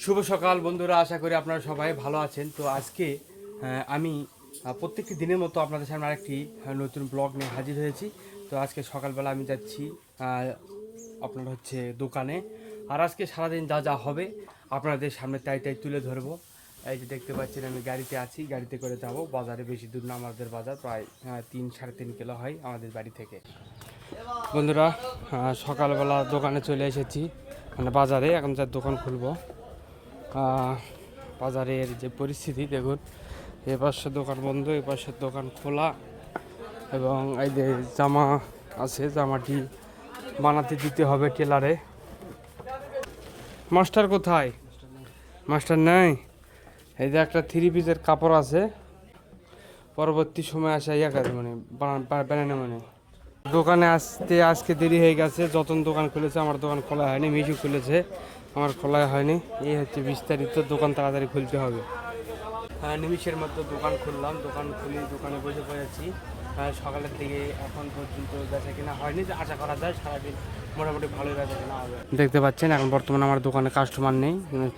শুভ সকাল বন্ধুরা, আশা করি আপনারা সবাই ভালো আছেন। তো আজকে আমি প্রত্যেকটি দিনের মতো আপনাদের সামনে আরেকটি নতুন ব্লগ নিয়ে হাজির হয়েছি। তো আজকে সকালবেলা আমি যাচ্ছি আপনার হচ্ছে দোকানে। আর আজকে সারাদিন যা যা হবে আপনাদের সামনে তাই তুলে ধরবো। এই যে দেখতে পাচ্ছেন আমি গাড়িতে আছি, গাড়িতে করে যাবো বাজারে। বেশি দূর না আমাদের বাজার, প্রায় 3-3.5 কিলো হয় আমাদের বাড়ি থেকে। বন্ধুরা, সকালবেলা দোকানে চলে এসেছি, মানে বাজারে। এখন যার দোকান খুলবো। বাজারের যে পরিস্থিতি দেখুন, এ পাশে দোকান বন্ধ, এ পাশে দোকান খোলা। এবং এই যে জামা আছে, জামাটি বানাতে দিতে হবে টেলারে। মাস্টার কোথায়? মাস্টার নাই। এই যে একটা 3 পিসের কাপড় আছে, পরবর্তী সময় আসে মানে বানানো। মানে দোকানে আসতে আজকে দেরি হয়ে গেছে। যতন দোকান খুলেছে, আমার দোকান খোলা হয়নি। মিশু খুলেছে, আমার খোলা হয়নি। এই হচ্ছে বিস্তারিত। দোকান তাড়াতাড়ি খুলতে হবে। নিমিষের মধ্যে দোকান খুললাম। দোকান খুলে দোকানে বসে পড়েছি। সকালের থেকে এখন পর্যন্ত বেচা কিনা হয়নি, যে আশা করা যায় সারাদিন মোটামুটি ভালোই বেচা কিনা হবে। দেখতে পাচ্ছেন এখন বর্তমানে আমার দোকানে কাস্টমার নেই।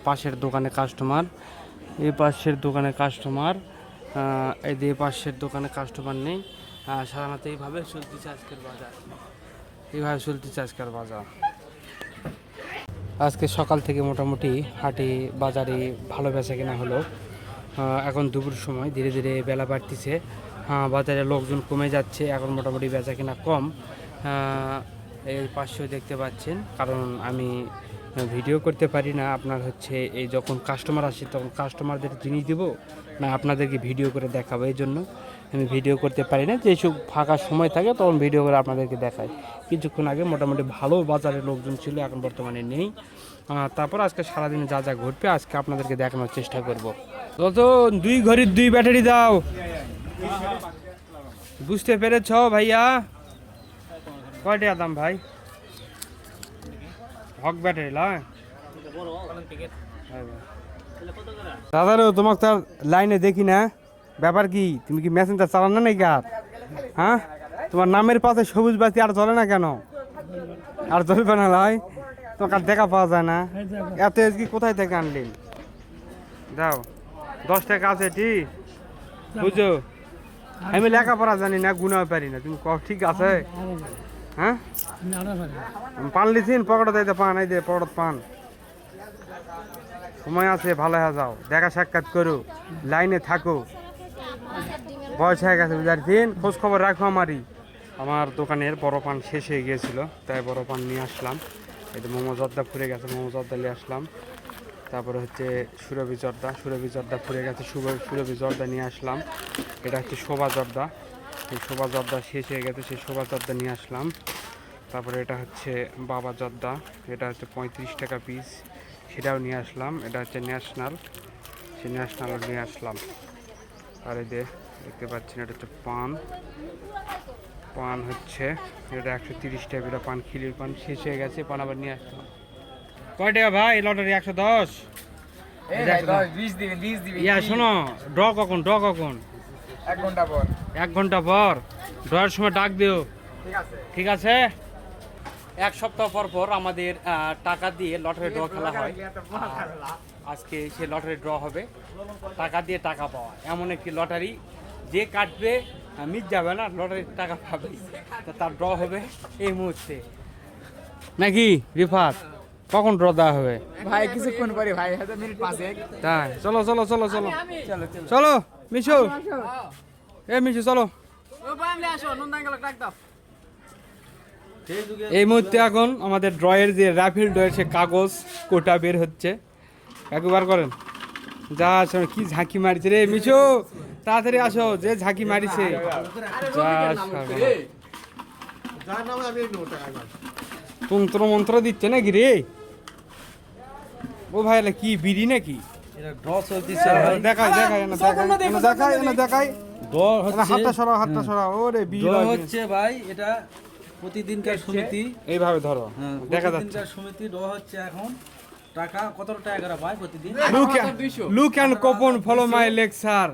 পাশের দোকানে কাস্টমার, এই পাশের দোকানে কাস্টমার, এই যে পাশের দোকানে কাস্টমার নেই। সাধারণত এইভাবে চলতেছে আজকের বাজার, এইভাবে চলতেছে আজকের বাজার। আজকে সকাল থেকে মোটামুটি হাটে বাজারে ভালো বেচা কেনা হলো। এখন দুপুর সময় ধীরে ধীরে বেলা বাড়তিছে, বাজারে লোকজন কমে যাচ্ছে। এখন মোটামুটি বেচা কেনা কম। এই পাশেও দেখতে পাচ্ছেন, কারণ আমি ভিডিও করতে পারি না। আপনার হচ্ছে এই যখন কাস্টমার আসে তখন কাস্টমারদের জিনিস দেবো না আপনাদেরকে ভিডিও করে দেখাবো, এই জন্য আমি ভিডিও করতে পারি না। যেসব ফাঁকা সময় থাকে তখন ভিডিও করে আপনাদেরকে দেখাই। কিছুক্ষণ আগে মোটামুটি ভালো বাজারে লোকজন ছিল, এখন বর্তমানে নেই। তারপর আজকে সারাদিনে যা যা ঘটবে আজকে আপনাদেরকে দেখানোর চেষ্টা করব। তত 2 ঘড়ির 2 ব্যাটারি দাও। বুঝতে পেরেছ ভাইয়া? কয়টা দাম ভাই? হক ব্যাটারি লাই দাদারও তোমাকে তার লাইনে দেখি না। ব্যাপার কি? তুমি কি মেশিনটা চালান না নাকি? আর হ্যাঁ, তোমার নামের পাশে সবুজ বাতি আর জ্বলে না কেন? আর জ্বলবে না লাই? তোমাকে আর দেখা পাওয়া যায় না। এত কি কোথায় থেকে আনলেন? দাও, 10 টাকা আছে ঠিক, বুঝো? আমি লেখাপড়া জানি না, গুনাও পারি না। তুমি ঠিক আছে? হ্যাঁ, পান লিছিন পকেটে দিতে পান, এই যে পকেট পান। সময় আছে, ভালো হয়ে যাও, দেখা সাক্ষাৎ করো, লাইনে থাকো। বয়স হয়ে গেছে বুঝাচ্ছেন, খোঁজ খবর রাখো আমারই। আমার দোকানের বড় পান শেষ হয়ে গিয়েছিল, তাই বড় পান নিয়ে আসলাম। এই যে মোমো জর্দা ফুরে গেছে, মোমো জর্দা নিয়ে আসলাম। তারপরে হচ্ছে সুরভি জর্দা ফুরে গেছে, সুরভি জর্দা নিয়ে আসলাম। এটা হচ্ছে শোভা জর্দা, এই শোভা জর্দা শেষ হয়ে গেছে, সেই শোভা জর্দা নিয়ে আসলাম। তারপরে এটা হচ্ছে বাবা জর্দা, এটা হচ্ছে 35 টাকা পিস, সেটাও নিয়ে আসলাম। এটা হচ্ছে ন্যাশনাল, সেই ন্যাশনালও নিয়ে আসলাম। আর এই যে দেখতে পাচ্ছেন, এটা হচ্ছে পান হচ্ছে এটা 130 টাকা পান, খিলির পান শেষ হয়ে গেছে, পান আবার নিয়ে আসলাম। কয় টাকা ভাই লটারি? 110। ইয়া শোনো, ড্র কখন? 1 ঘন্টা পর ড্রয়ের সময় ডাক দিও, ঠিক আছে? 1 সপ্তাহ পর পর আমাদের টাকা দিয়ে লটারি ড্র খেলা হয়। আজকে সে লটারি ড্র হবে, টাকা দিয়ে টাকা পাওয়া। এমন একটি লটারি, যে কাটবে মিট যাবে না, লটারির টাকা পাবে। তার ড্র হবে এই মুহূর্তে, নাকি রিফাত? কখন ড্র দেওয়া হবে ভাই? কিছুক্ষণ পরে ভাই, মিনিট 5। তাই চলো চলো মিশু, মিশু চলো। এই মুহূর্তে এখন আমাদের ড্রয়ের যে রাফেল ড্রয়ের সে কাগজ কোটা বের হচ্ছে। একবার করেন, যা আসো, কি ঝাঁকি মারিছে রে মিশু, তাড়াতাড়ি আসো, যে ঝাঁকি মারিছে। তন্ত্র মন্ত্র দিচ্ছে নাকি রে? ও ভাই, কি বিড়ি নাকি? দেখাই হাতটা সরা। ওরে বিড়ি হচ্ছে ভাই, এটা প্রতিদিনকার সমিতি। এইভাবে ধরো, দেখা যাচ্ছে সমিতি ড হচ্ছে। এখন টাকা কত টাকা করে পায় প্রতিদিন? Look and coupon follow my lecture.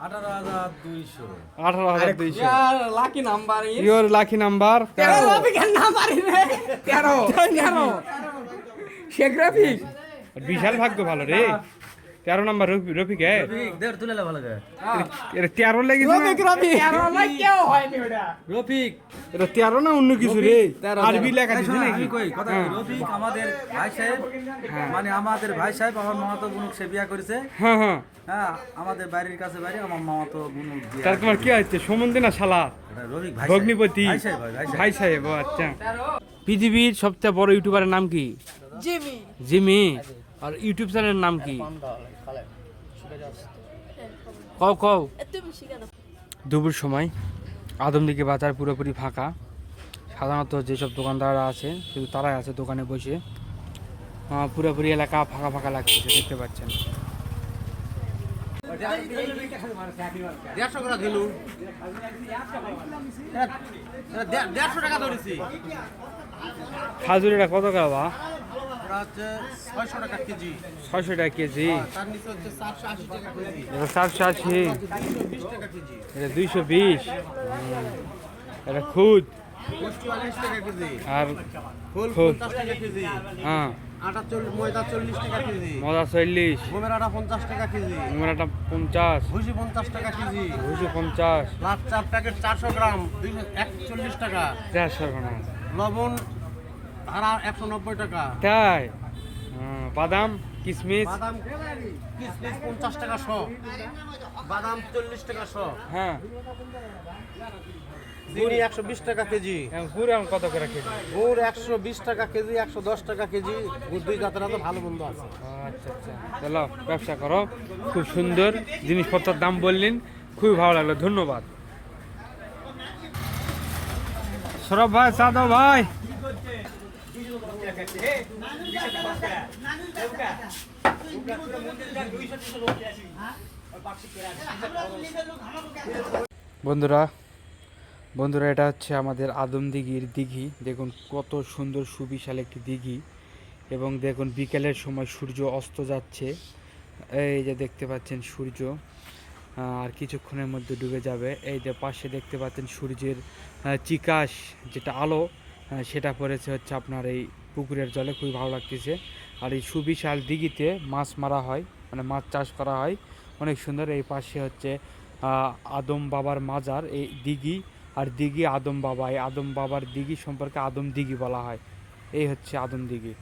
18,200। 18,200 lucky number. Your lucky number 13 Sheikh graphic. বিশাল ভাগ্য ভালো রে 13 নাম্বার রফিক দেড় তুলে ভালো লাগে এটা 13 লেগেছে না? কেউ হয়নি ওটা রফিক এটা 13 না অন্য কিছু রে আরবি লেখা এই দিছে শোনো, নাকি আমি কই কথা হ্যাঁ। রফিক আমাদের ভাই সাহেব মানে আমাদের ভাই সাহেব আমার মামাতো বোনক সে বিয়া করেছে হ্যাঁ হ্যাঁ হ্যাঁ আমাদের বাড়ির কাছে বাড়ি আমার মামাতো বোন বিয়া তার তোমার কি হচ্ছে সম্বন্ধে না শালা এটা রফিক ভাই ভগ্নিপতি ভাই সাহেব ভাই সাহেব ভাই সাহেব ও আচ্ছা পৃথিবীর সবচেয়ে বড় ইউটিউবারের নাম কি জিমি জিমি আর ইউটিউব চ্যানেলের নাম কি কও কও তুমি শিখে দাও দুপুর সময় আদমদিঘি বাজার পুরোপুরি ফাঁকা সাধারণত যেসব দোকানদাররা আছে শুধু তারাই আছে দোকানে বসে পুরোপুরি এলাকা ফাঁকা ফাঁকা লাগছে দেখতে পাচ্ছেন 150 করে দিলু 150 টাকা ধরেছি খাজুরিটা কত টাকা ওটা হচ্ছে 600 টাকা কেজি 600 টাকা কেজি তার নিচে হচ্ছে 480 টাকা কেজি এটা 780 220 টাকা কেজি এটা 220 এটা খুদ 44 টাকা কেজি আর ফুল ফুল। 50 টাকা কেজি হ্যাঁ আটা ময়দা 40 টাকা কেজি মজা 40 গমের আটা 50 টাকা কেজি উমরাটা 50 ভুসি 50 টাকা কেজি ভুসি 50 লাভ চার প্যাকেট 400 গ্রাম 140 টাকা 400 টাকা লবণ ধারা 190 টাকা তাই বাদাম কিশমিশ বাদাম কিশমিশ 50 টাকা শ বাদাম 40 টাকা শ হ্যাঁ চিনি 120 টাকা কেজি গুড় এখন কত করে কেজি গুড় 120 টাকা কেজি 110 টাকা কেজি গুড় দুই জাতের তো ভালো মন্দ আছে আচ্ছা আচ্ছা চলো ব্যবসা করো খুব সুন্দর জিনিসপত্রের দাম বললেন খুবই ভালো লাগলো ধন্যবাদ সৌরভ ভাই সাদব ভাই বন্ধুরা বন্ধুরা এটা হচ্ছে আমাদের আদমদিঘির দিঘি দেখুন কত সুন্দর সুবিশাল একটি দিঘি এবং দেখুন বিকেলের সময় সূর্য অস্ত যাচ্ছে এই যে দেখতে পাচ্ছেন সূর্য আর কিছুক্ষণের মধ্যে ডুবে যাবে এই যে পাশে দেখতে পাচ্ছেন সূর্যের চিকাশ যেটা আলো সেটা পড়েছে হচ্ছে আপনার এই পুকুরের জলে খুবই ভালো লাগতেছে আর এই সুবিশাল দিঘিতে মাছ মারা হয় মানে মাছ চাষ করা হয় অনেক সুন্দর এই পাশে হচ্ছে আদম বাবার মাজার এই দিঘি আর দিঘি আদম বাবা এই আদম বাবার দিঘি সম্পর্কে আদম দিঘি বলা হয় এই হচ্ছে আদম দিঘি